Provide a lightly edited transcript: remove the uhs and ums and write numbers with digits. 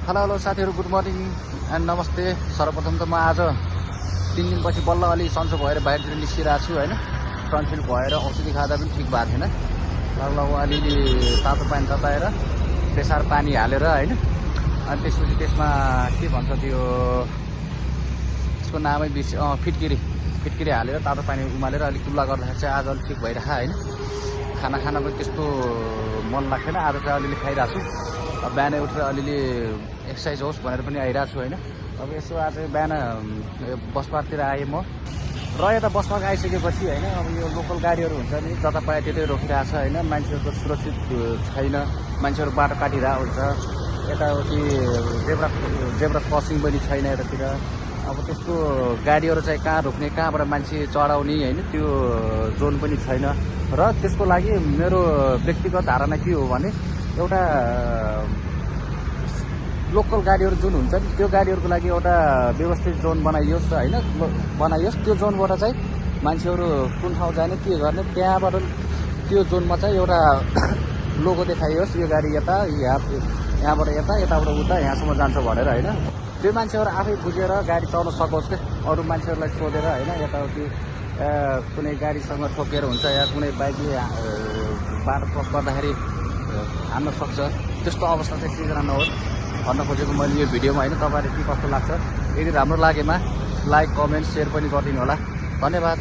Hello साथीहरु, good morning and नमस्ते। सर्वप्रथम त म आज 3 दिनपछि बल्ल अलि सन्चो भएर बाहिरतिर निस्किरहेको छु हैन। टन्सिल भएर औषधि खाँदा पनि ठिक भएको थिएन। लगभग अलिअलि तातो पानी तताएर प्रेसर पानी हालेर हैन, अनि त्यसपछि त्यसमा के भन्छ त्यो त्यसको नामै बिर्स फिटकिरी हालेर तातो पानी उमालेर अलिक कुल्ला गर्दाखेरि चाहिँ आज अलिक ठिक भइरहेको हैन। खाना पनि त्यस्तो मन लाग्थेन, आज चाहिँ अलिअलि खाइरहेको छु। अब बिहानै उठेर अलिअलि एक्सर्साइज होस् भनेर पनि आइरहेको छु हैन। अब यसो आज बिहान बसपार्कतिर आएँ म र यता बसपार्क आइसकेपछि हैन, अब यो लोकल गाडीहरू हुन्छ नि जता पाए त्यतै रोकिरहेको छ हैन। मान्छेहरूको सुरक्षित छैन, मान्छेहरू बाटो काटिरहेको हुन्छ। यताउति जेब्रा क्रसिङ पनि छैन यतातिर। अब त्यस्तो गाडीहरू चाहिँ कहाँ रोक्ने, कहाँबाट मान्छे चढाउने हैन, त्यो जोन पनि छैन। र त्यसको लागि मेरो व्यक्तिगत धारणा के हो भने एउटा लोकल गाडीहरू जुन हुन्छ नि त्यो गाडीहरूको लागि एउटा व्यवस्थित जोन बनाइयोस् हैन, बनाइयोस्। त्यो जोनबाट चाहिँ मान्छेहरू कुन ठाउँ जाने के गर्ने, त्यहाँबाट त्यो जोनमा चाहिँ एउटा लोगो देखाइयोस्, यो गाडी यता यहाँबाट यता, यताबाट उता, यहाँसम्म जान्छ भनेर हैन। त्यो मान्छेहरू आफै बुझेर गाडी चलाउन सकोस् के, अरू मान्छेहरूलाई सोधेर हैन। यताउति कुनै गाडीसँग ठोकेर हुन्छ या कुनै बाइकले बाटो क्रस गर्दाखेरि हान्न सक्छ, त्यस्तो अवस्था चाहिँ सिर्जना नहोस् भन्न खोजेको मैले यो भिडियोमा हैन। तपाईँहरूले के कस्तो लाग्छ, यदि राम्रो लागेमा लाइक, कमेन्ट, सेयर पनि गरिदिनु होला। धन्यवाद।